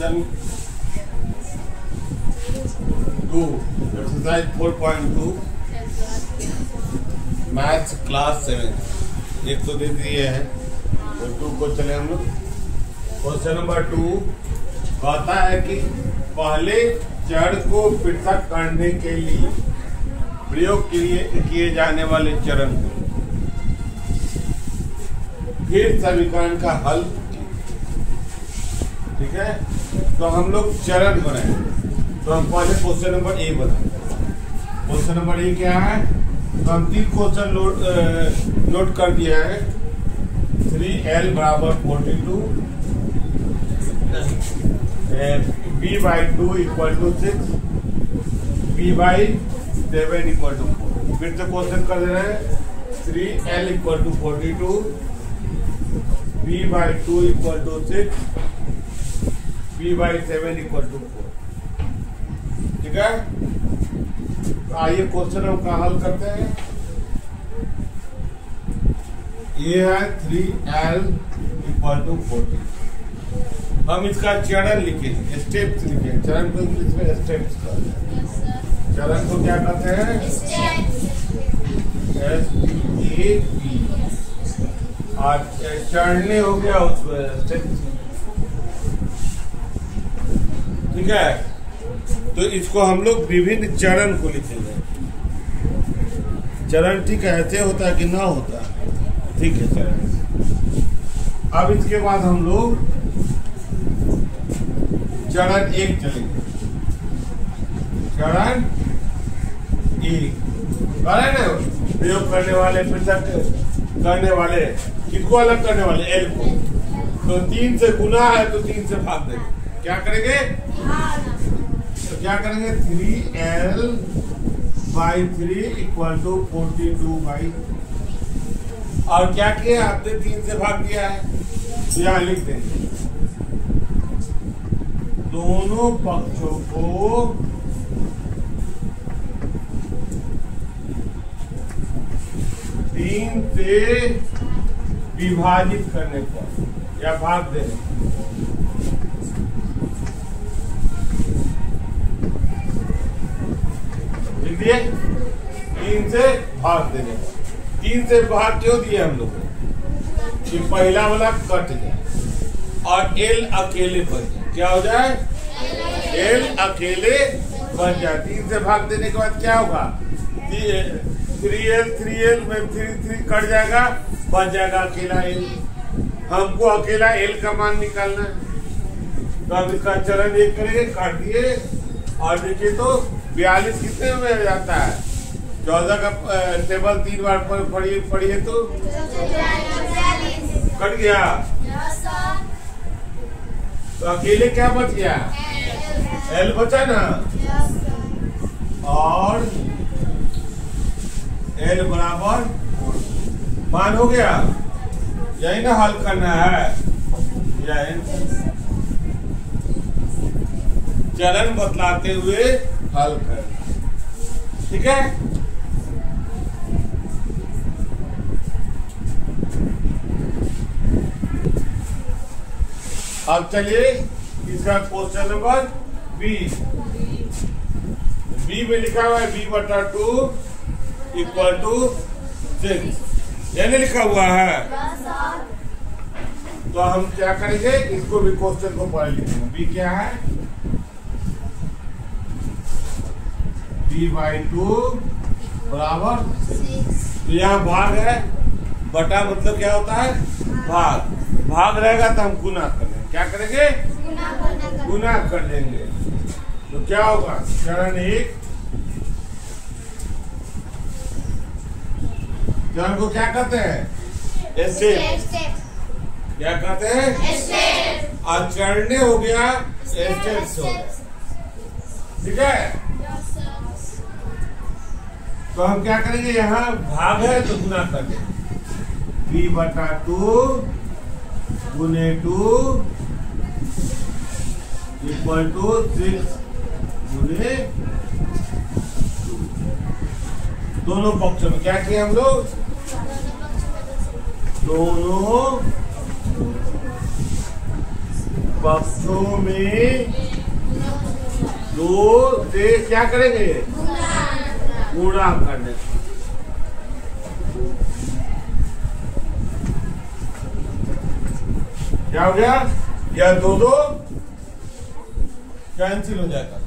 Question 2 exercise 4.2 maths class 7 एक तो दे दिए है और 2 को चले हम लोग। क्वेश्चन नंबर 2 कहता है कि पहले जड़ को पृथक करने के लिए प्रयोग किए जाने वाले चरण फिर समीकरण का हल। ठीक है, तो हम लोग चरण बनाए। तो हम पहले क्वेश्चन नंबर ए बनाए। क्वेश्चन नंबर ए क्या है? तो हम 3 क्वेश्चन नोट कर दिया है। 3l बराबर 42, b/2 equal to 6, b/7 equal to 4। फिर से क्वेश्चन कर दे रहे हैं। 3l equal to 42, b/2 equal to 6, b/7 equal to 4। ठीक है, तो आइए क्वेश्चन हम का हल करते हैं। ये है 3l इक्वल टू 40। हम इसका चरण लिखेंगे, स्टेप्स लिखेंगे। चरण को इंग्लिश में स्टेप्स कहते हैं। चरण को क्या कहते हैं? STEP। और चढ़ने हो गया उसको स्टेप्स। ठीक है, तो इसको हम लोग विभिन्न चरण को लिखेंगे। चरण ठीक है, ऐसे होता है कि ना होता है? ठीक है चरण। अब इसके बाद हम लोग चरण 1 चलेंगे। चरण 1 प्रयोग करने वाले, पृथक करने वाले, किसको अलग करने वाले? एल को। तो 3 से गुना है तो 3 से भाग देंगे। क्या करेंगे? तो क्या करेंगे? 3l/3 equal to 42/। और क्या किया आपने? 3 से भाग दिया है तो यहाँ लिख देंगे। दोनों पक्षों को 3 से विभाजित करने पर या भाग देने। लिख दिए? 3 से भाग देने। 3 से भाग क्यों दिए हम लोग? कि पहला वाला कट जाए और एल अकेले बन जाए। क्या हो जाए? एल अकेले बन जाए। 3 से भाग देने के बाद क्या होगा? 3l में 3 कट जाएगा, बच जाएगा अकेला एल। हमको अकेला एल का मान निकालना है। तो अब इसका चरण 1 करेंगे, काट दिए। और देखिए तो 42 कितने में जाता है? 14 का टेबल 3 बार पढ़िए तो कट गया। तो अकेले क्या बच गया? एल बचा ना। और एल बराबर मान हो गया। यही ना हल करना है। यही चरण बतलाते हुए हल करना। ठीक है, अब चलिए इसका क्वेश्चन नंबर बी में लिखा हुआ है b/2 इक्वल टू 6। यानी लिखा हुआ है। तो हम क्या करेंगे? इसको भी क्वेश्चन को पढ़ लिखेंगे। बी क्या है? b/2 बराबर 6। तो यहाँ भाग है, बटा मतलब क्या होता है? भाग। भाग रहेगा तो हम गुना कर लेंगे। क्या करेंगे? गुना कर लेंगे। तो क्या होगा? चरण 1 चरण को क्या कहते हैं? स्टेप। क्या कहते हैं? स्टेप। और चढ़ने हो गया स्टेप्स हो गया। ठीक है, तो हम क्या करेंगे? यहाँ भाग है तो गुना कर देंगे। b/2 गुने 2 इक्वल टू 6 गुने 2। दोनों पक्षों में क्या किया हम लोग? दोनों पक्षों में 2 से क्या करेंगे? गुणा करने। क्या हो गया? या 2 कैंसिल हो जाएगा।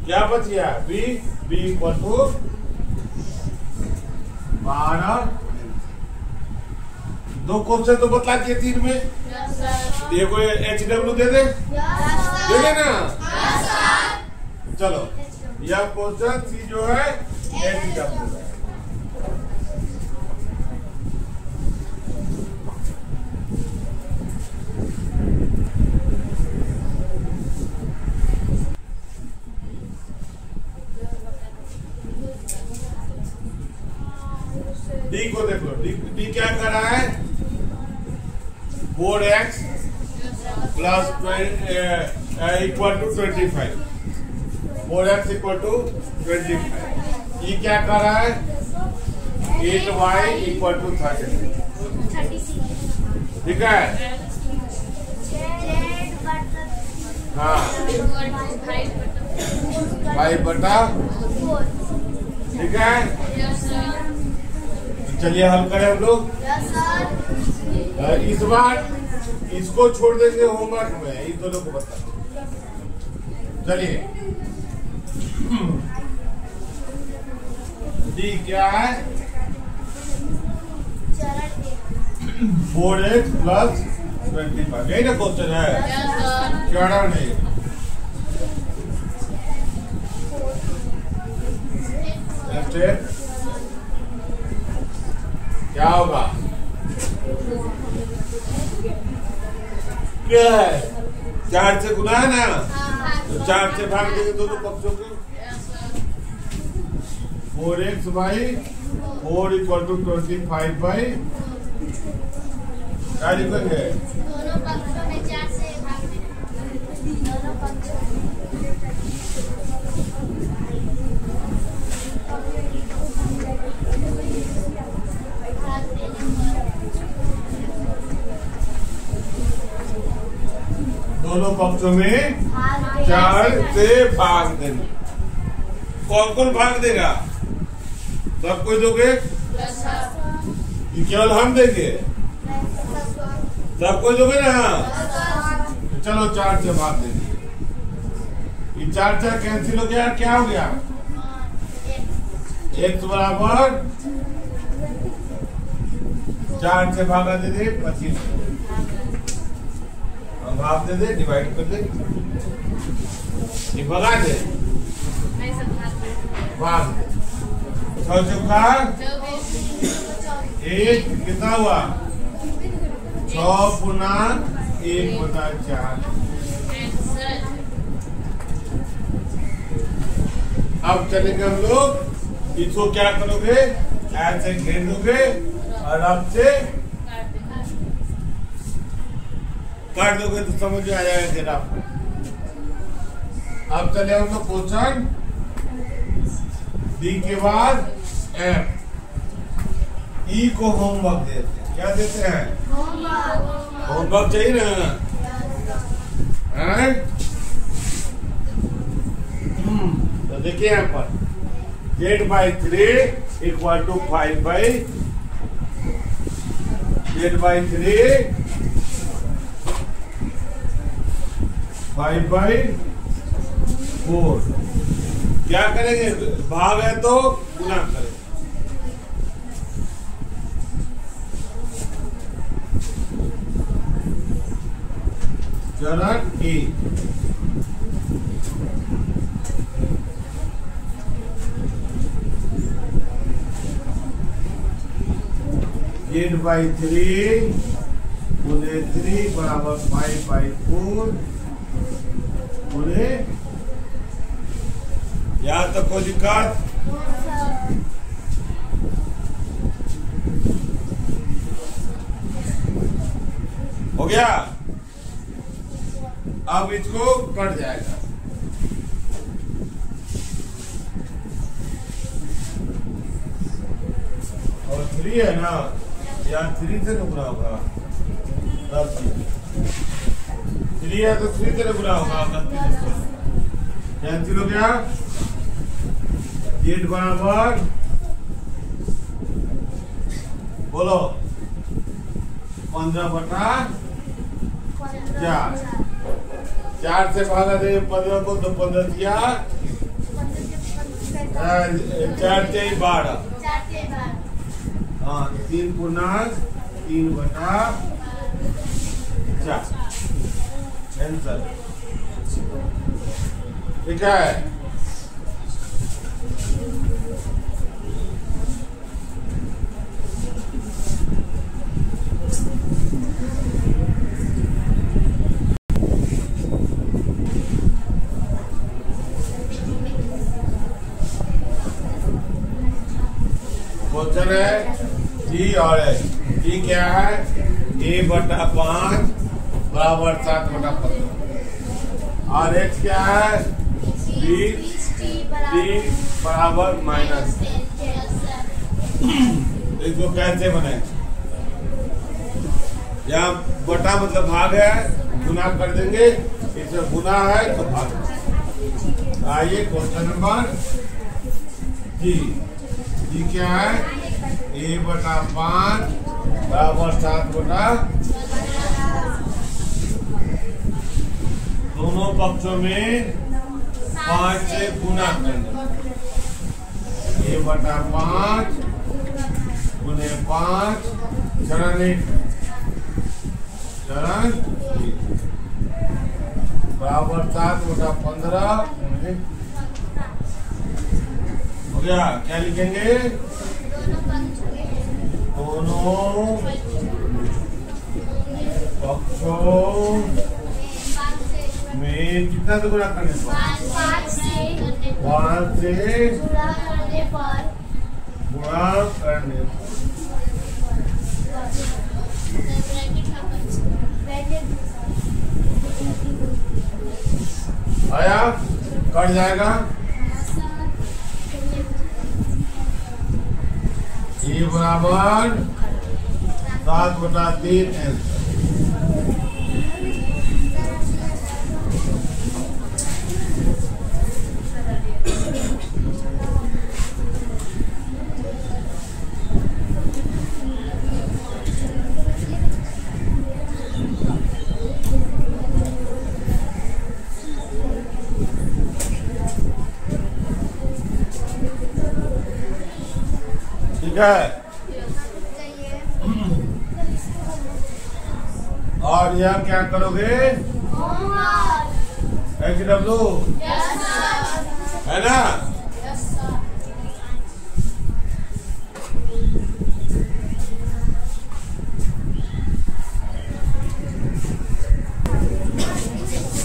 क्या बच गया? B equal to 12। 2 क्वेश्चन तो बतला दिए 3 में। ये कोई HW दे दे? देंगे ना? चलो, यह क्वेश्चन सी जो है HW है। डी को देख लो। डी क्या कर रहा है? 4x plus equal to 25। 4x equal to 25। ये क्या कर रहा है? 8y equal to 36। ठीक है? हाँ, 5/4। ठीक है? चलिए हल करें हम लोग। इस बार इसको छोड़ देंगे होमवर्क में, इन दोनों को बता। चलिए, डी क्या है? 4x plus 25। यही ना क्वेश्चन है? क्या नहीं? क्या होगा? क्या है? 4 से गुना है ना, तो 4 से भाग देंगे दोनों पक्षों को। 4x by 4 equal to 25 by क्या लिखेंगे? दोनों पक्षों में 4 से भाग देंगे। दोनों पक्षों दोनों पक्षों में 4 से भाग देंगे। कौन कौन भाग देगा? सब कोई दोगे? केवल हम देंगे? सब कोई दोगे ना? चलो 4 से भाग देंगे। ये 4 कैंसिल हो गया। क्या हो गया? x बराबर 4 से भागा दे दे 25। भाग दे दे, डिवाइड कर दे, ये भगा दे, भाग दे। 6 चौका 1 कितना हुआ? 6 पूर्णांक 1/4। अब चलेंगे हम लोग। इसको क्या करोगे? ऐसे घेर दोगे और अब से काट दोगे तो समझ में आ जाएगा ग्राफ। अब चले हम लोग क्वेश्चन डी के बाद एफ। ई को होमवर्क देते हैं। क्या देते हैं? होमवर्क चाहिए ना? तो देखिए यहाँ पर z/3 इक्वल टू 5/3 5/4। क्या करेंगे? भाग है तो गुना करेंगे। चरण ए। z/3 गुने 3 बराबर 5/4 गुने। यहाँ तक कोई दिक्कत? हो गया? अब इसको कट जाएगा। और 3 है ना, यहाँ 3 से टुकड़ा होगा। 3 है तो 3 तेरे बुरा होगा, कैंसिल हो गया। 8 बराबर बोलो 15/4। 4 से भागा दे 15 को तो 15 दिया 4 से 12। हाँ 3 पूर्णांक 3/4 आंसर ठीक है। क्वेश्चन है जी और जी क्या है, a/5 बराबर 7/15 और h क्या है 20t बराबर -10। इसको कैसे बने, यहाँ बटा मतलब भाग है, गुना कर देंगे, इसमें गुना है तो भाग। आइए क्वेश्चन नंबर जी क्या है, a/5 बराबर 7/15। दोनों पक्षों में 5 से गुना करेंगे। a/5 गुने 5 चरण 1 बराबर 7/15 हो गया। क्या लिखेंगे, दोनों पक्षों में कितना से गुणा करने पर, 5 से गुणा करने पर आया, कट जाएगा। ये बराबर 7/3 आंसर। ठीक है, और यह क्या करोगे, HW है ना।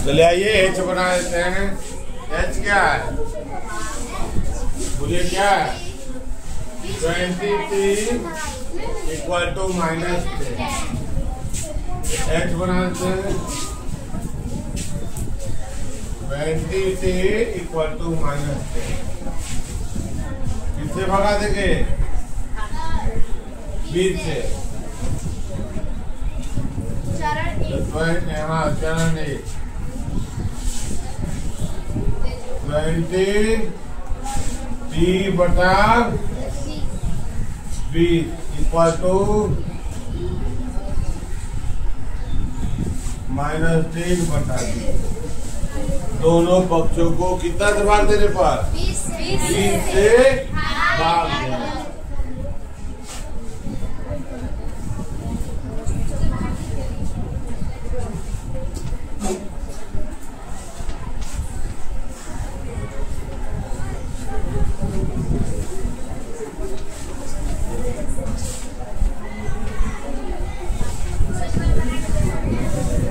चलिए आइए H बना देते हैं। H क्या है, बोलिए क्या है, 20t इक्वल टू -10। H बना देते हैं 20t इक्वल टू -10। किससे भगा देंगे, 20 से। हाँ चरण 1 20t/20 इक्वल टू -10/20। दोनों पक्षों को कितना से भाग देने पर, 20 से भाग देना।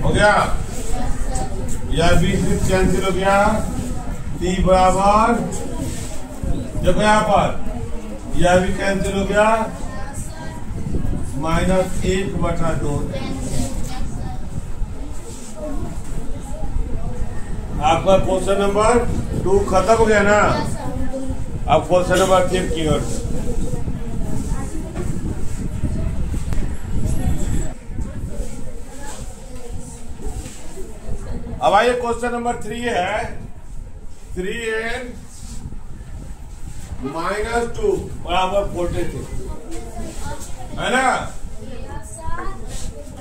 हो गया, यह 20 कैंसिल हो गया। t बराबर, देखो यहाँ पर यह भी कैंसिल हो गया, -1/2। आपका क्वेश्चन नंबर 2 खत्म हो गया ना। अब क्वेश्चन नंबर 3 की ओर से अब आइए क्वेश्चन नंबर 3 है 3n - 2 बराबर 46 है ना।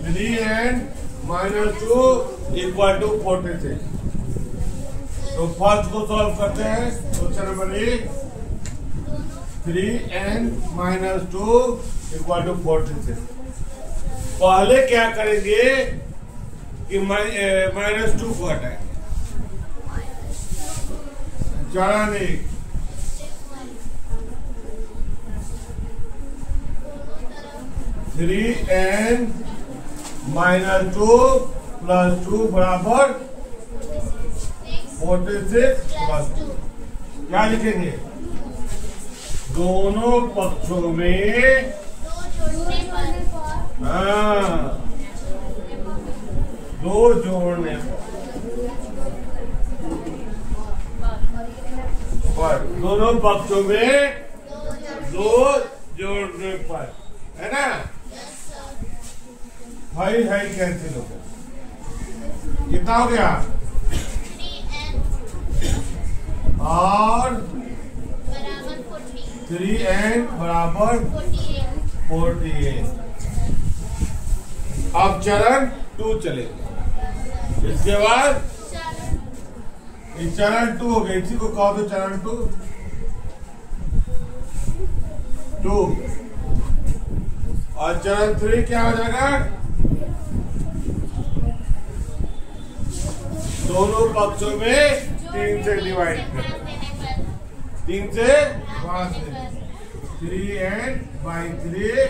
3n - 2 = 46। तो फर्स्ट को सॉल्व करते हैं। Question number 1 3n - 2 = 46। पहले क्या करेंगे कि -2 को हटाएंगे। चरण 1 3n - 2 + 2 बराबर 46 + 2। क्या लिखेंगे? दोनों पक्षों में दो जोड़ने पर दोनों पक्षों में दो जोड़ने पर, है ना। हाई कैंसिल हो गया। कितना हो गया? और 3n बराबर 48। अब चरण 2 चलेंगे। इसके बाद चरण 2 हो गया। इसी को कहो तो चरण 2। और चरण 3 क्या हो जाएगा? दोनों पक्षों में 3 से डिवाइड कर, 3 से 5 से 3n/3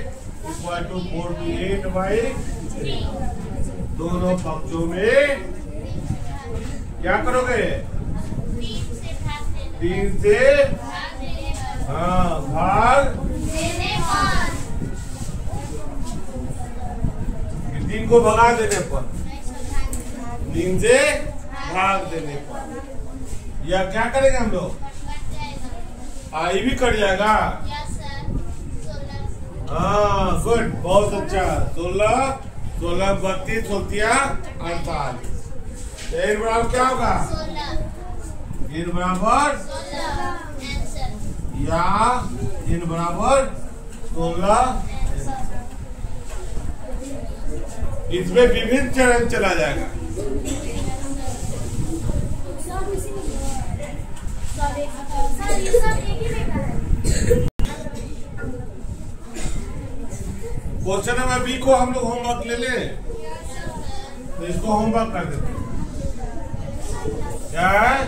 = 48/3। दोनों पक्षों में क्या करोगे? 3 से भाग 3 को भगा देने पर, 3 से भाग देने पर या क्या करेंगे हम लोग? आई भी कट जाएगा। हाँ गुड, बहुत अच्छा। 16 32 होतिया 48। n बराबर क्या होगा? n बराबर या n बराबर 16। इसमें विभिन्न चरण चला जाएगा। क्वेश्चन नंबर बी को हम लोग होमवर्क ले लें, तो इसको होमवर्क कर देते हैं। क्या है?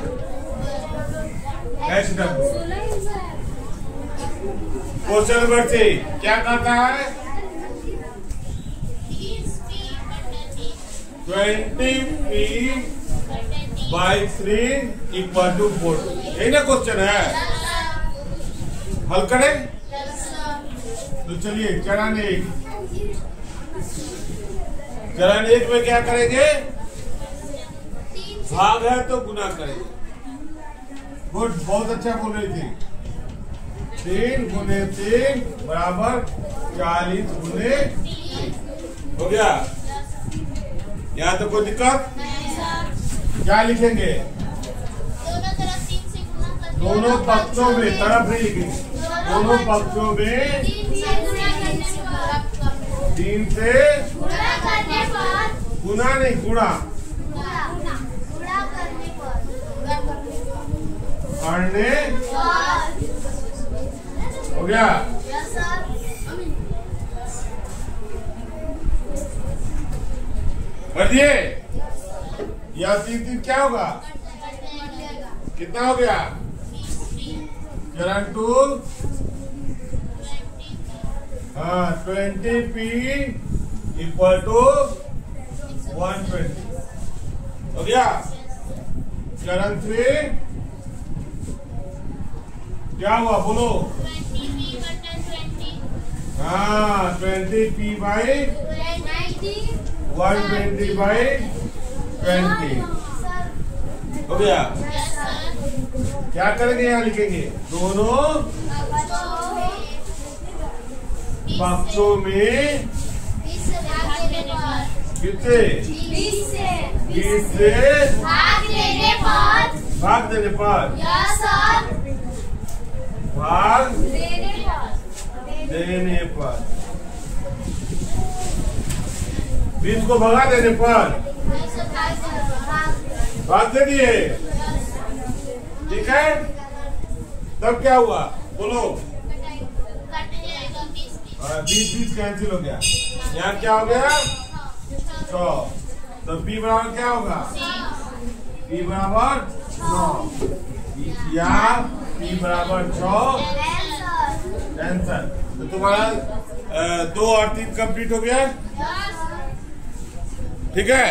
क्वेश्चन नंबर 3 क्या कहता है? 20p/3 = 40। यही ना क्वेश्चन है। हल करें तो चलिए चरण 1 में क्या करेंगे? भाग है तो गुना करेंगे। गुड, बहुत अच्छा बोल रही थी। 3 × 3 बराबर 40 × 3 हो गया। यहाँ तो कोई दिक्कत? क्या लिखेंगे? दोनों पक्षों में, तरफ नहीं लिखेंगे। दोनों पक्षों में 3 से गुना नहीं, गुणा करने हो गया। बढ़िए। या 3 क्या होगा? कितना हो गया? चरण 2 20p = 120 हो गया। चरण 3 क्या हुआ? बोलो। 20p/120/20 हो गया। क्या करेंगे? यहाँ लिखेंगे दोनों पक्षों में कितने? 20 से 20 से भाग देने पर यस और भाग देने पर 20 को भगा देने पर भाग दे दिए। ठीक है, तब क्या हुआ बोलो? 20 कैंसिल हो गया। यहाँ क्या हो गया? 6। तो P बराबर क्या होगा? P बराबर 9 या P बराबर 6 आंसर। तो तुम्हारा 2 और 3 कंप्लीट हो गया। ठीक है।